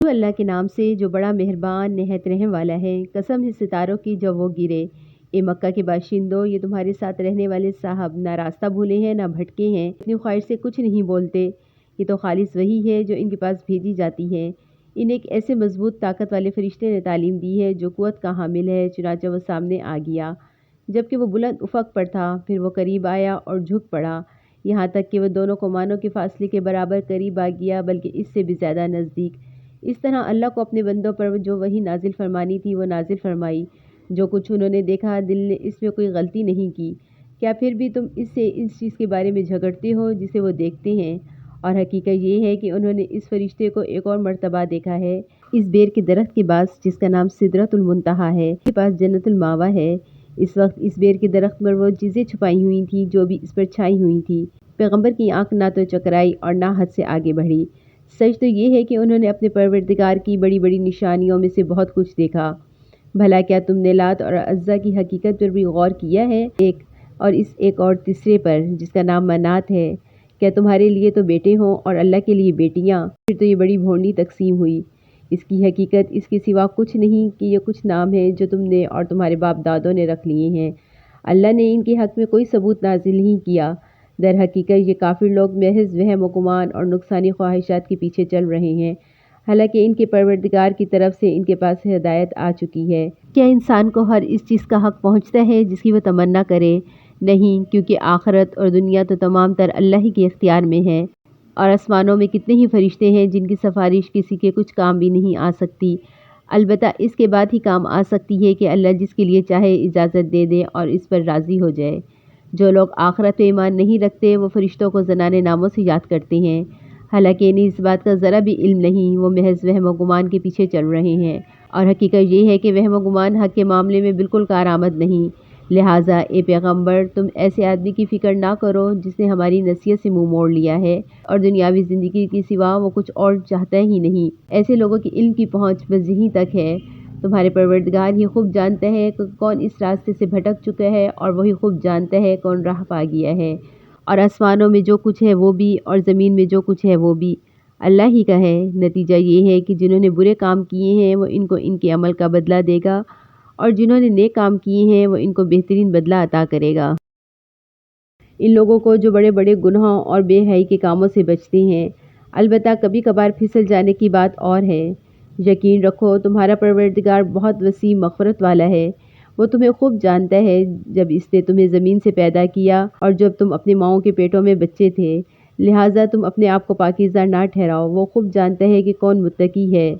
اللہ کے نام سے جو بڑا مہربان نہایت رحم والا ہے۔ قسم ہے ستاروں کی جب وہ گرے۔ اے مکہ کے باشندوں، یہ تمہارے ساتھ رہنے والے صاحب نہ راستہ بھولے ہیں نہ بھٹکے ہیں، اپنی خواہش سے کچھ نہیں بولتے۔ یہ تو خالص وہی ہے جو ان کے پاس بھیجی جاتی ہے۔ انہیں ایک ایسے مضبوط طاقت والے فرشتے نے تعلیم دی ہے جو قوت کا حامل ہے۔ چنانچہ وہ سامنے آ گیا جبکہ وہ بلند افق پر تھا، پھر وہ قریب آیا اور جھک پڑا، یہاں تک کہ وہ دونوں کمانوں کے فاصلے کے برابر قریب آ گیا، بلکہ اس سے بھی زیادہ نزدیک۔ اس طرح اللہ کو اپنے بندوں پر جو وحی نازل فرمانی تھی وہ نازل فرمائی۔ جو کچھ انہوں نے دیکھا دل نے اس میں کوئی غلطی نہیں کی۔ کیا پھر بھی تم اس چیز کے بارے میں جھگڑتے ہو جسے وہ دیکھتے ہیں؟ اور حقیقت یہ ہے کہ انہوں نے اس فرشتے کو ایک اور مرتبہ دیکھا ہے، اس بیر کے درخت کے پاس جس کا نام سدرۃ المنتہا ہے، کے پاس جنت المأویٰ ہے۔ اس وقت اس بیر کے درخت پر وہ چیزیں چھپائی ہوئی تھیں جو بھی اس پر چھائی ہوئی تھیں۔ پیغمبر کی آنکھ نہ تو چکرائی اور نہ حد سے آگے بڑھی۔ سچ تو یہ ہے کہ انہوں نے اپنے پروردگار کی بڑی بڑی نشانیوں میں سے بہت کچھ دیکھا۔ بھلا کیا تم نے لات اور عزا کی حقیقت پر بھی غور کیا ہے؟ ایک اور تیسرے پر جس کا نام منات ہے؟ کیا تمہارے لیے تو بیٹے ہوں اور اللہ کے لیے بیٹیاں؟ پھر تو یہ بڑی بھونڈی تقسیم ہوئی۔ اس کی حقیقت اس کے سوا کچھ نہیں کہ یہ کچھ نام ہیں جو تم نے اور تمہارے باپ دادوں نے رکھ لیے ہیں۔ اللہ نے ان کے حق میں کوئی ثبوت نازل نہیں کیا۔ در حقیقت یہ کافر لوگ محض وہم و گمان اور نقصانی خواہشات کے پیچھے چل رہے ہیں، حالانکہ ان کے پروردگار کی طرف سے ان کے پاس ہدایت آ چکی ہے۔ کیا انسان کو ہر اس چیز کا حق پہنچتا ہے جس کی وہ تمنا کرے؟ نہیں، کیونکہ آخرت اور دنیا تو تمام تر اللہ ہی کے اختیار میں ہے، اور آسمانوں میں کتنے ہی فرشتے ہیں جن کی سفارش کسی کے کچھ کام بھی نہیں آ سکتی۔ البتہ اس کے بعد ہی کام آ سکتی ہے کہ اللہ جس کے لیے چاہے اجازت دے دے اور اس پر راضی ہو جائے۔ جو لوگ آخرت پہ ایمان نہیں رکھتے وہ فرشتوں کو زنانے ناموں سے یاد کرتے ہیں، حالانکہ انہیں اس بات کا ذرا بھی علم نہیں، وہ محض وہم و گمان کے پیچھے چل رہے ہیں، اور حقیقت یہ ہے کہ وہم و گمان حق کے معاملے میں بالکل کارآمد نہیں۔ لہٰذا اے پیغمبر، تم ایسے آدمی کی فکر نہ کرو جس نے ہماری نصیحت سے منہ موڑ لیا ہے اور دنیاوی زندگی کے سوا وہ کچھ اور چاہتا ہی نہیں۔ ایسے لوگوں کی علم کی پہنچ بس یہیں تک ہے۔ تمہارے پروردگار ہی خوب جانتا ہے کہ کون اس راستے سے بھٹک چکا ہے، اور وہی خوب جانتا ہے کون راہ پا گیا ہے۔ اور آسمانوں میں جو کچھ ہے وہ بھی اور زمین میں جو کچھ ہے وہ بھی اللہ ہی کا ہے۔ نتیجہ یہ ہے کہ جنہوں نے برے کام کیے ہیں وہ ان کو ان کے عمل کا بدلہ دے گا، اور جنہوں نے نیک کام کیے ہیں وہ ان کو بہترین بدلہ عطا کرے گا۔ ان لوگوں کو جو بڑے بڑے گناہوں اور بے حیائی کے کاموں سے بچتے ہیں، البتہ کبھی کبھار پھسل جانے کی بات اور ہے۔ یقین رکھو تمہارا پروردگار بہت وسیع مغفرت والا ہے۔ وہ تمہیں خوب جانتا ہے جب اس نے تمہیں زمین سے پیدا کیا اور جب تم اپنی ماؤں کے پیٹوں میں بچے تھے، لہٰذا تم اپنے آپ کو پاکیزہ نہ ٹھہراؤ۔ وہ خوب جانتا ہے کہ کون متقی ہے۔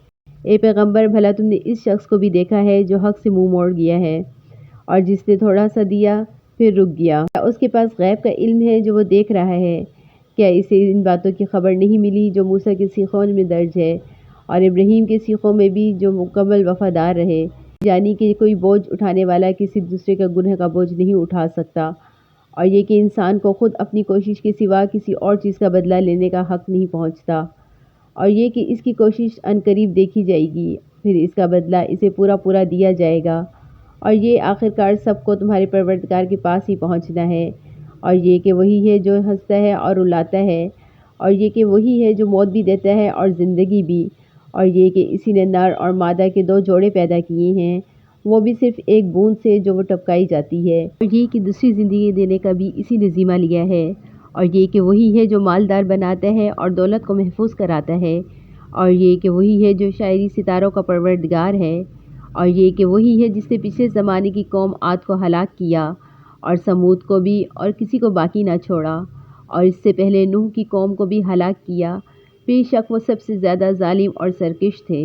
اے پیغمبر، بھلا تم نے اس شخص کو بھی دیکھا ہے جو حق سے منہ موڑ گیا ہے اور جس نے تھوڑا سا دیا پھر رک گیا؟ کیا اس کے پاس غیب کا علم ہے جو وہ دیکھ رہا ہے؟ کیا اسے ان باتوں کی خبر نہیں ملی جو موسیٰ کے سیخوں میں درج ہے اور ابراہیم کے سیخوں میں بھی جو مکمل وفادار رہے، یعنی کہ کوئی بوجھ اٹھانے والا کسی دوسرے کا گناہ کا بوجھ نہیں اٹھا سکتا، اور یہ کہ انسان کو خود اپنی کوشش کے سوا کسی اور چیز کا بدلہ لینے کا حق نہیں پہنچتا، اور یہ کہ اس کی کوشش عنقریب دیکھی جائے گی، پھر اس کا بدلہ اسے پورا پورا دیا جائے گا، اور یہ آخرکار سب کو تمہارے پروردگار کے پاس ہی پہنچنا ہے، اور یہ کہ وہی ہے جو ہنستا ہے اور رلاتا ہے، اور یہ کہ وہی ہے جو موت بھی دیتا ہے اور زندگی بھی، اور یہ کہ اسی نے نر اور مادہ کے دو جوڑے پیدا کیے ہیں، وہ بھی صرف ایک بوند سے جو وہ ٹپکائی جاتی ہے، اور یہ کہ دوسری زندگی دینے کا بھی اسی نے ذمہ لیا ہے، اور یہ کہ وہی ہے جو مالدار بناتا ہے اور دولت کو محفوظ کراتا ہے، اور یہ کہ وہی ہے جو شاعری ستاروں کا پروردگار ہے، اور یہ کہ وہی ہے جس نے پچھلے زمانے کی قوم عاد کو ہلاک کیا اور سمود کو بھی اور کسی کو باقی نہ چھوڑا، اور اس سے پہلے نوح کی قوم کو بھی ہلاک کیا، بے شک وہ سب سے زیادہ ظالم اور سرکش تھے،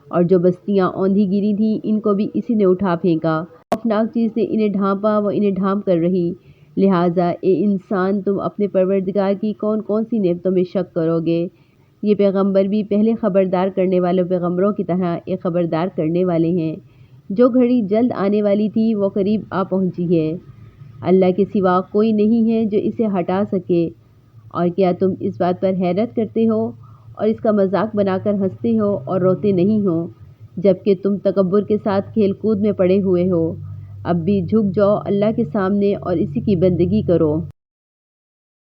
اور جو بستیاں اوندھی گری تھیں ان کو بھی اسی نے اٹھا پھینکا، خوفناک چیز نے انہیں ڈھانپا وہ انہیں ڈھانپ کر رہی، لہٰذا اے انسان تم اپنے پروردگار کی کون کون سی نعمتوں میں شک کرو گے؟ یہ پیغمبر بھی پہلے خبردار کرنے والے پیغمبروں کی طرح ایک خبردار کرنے والے ہیں۔ جو گھڑی جلد آنے والی تھی وہ قریب آ پہنچی ہے، اللہ کے سوا کوئی نہیں ہے جو اسے ہٹا سکے، اور کیا تم اس بات پر حیرت کرتے ہو اور اس کا مذاق بنا کر ہنستے ہو اور روتے نہیں ہو، جبکہ تم تکبر کے ساتھ کھیل کود میں پڑے ہوئے ہو؟ اب بھی جھک جاؤ اللہ کے سامنے اور اسی کی بندگی کرو۔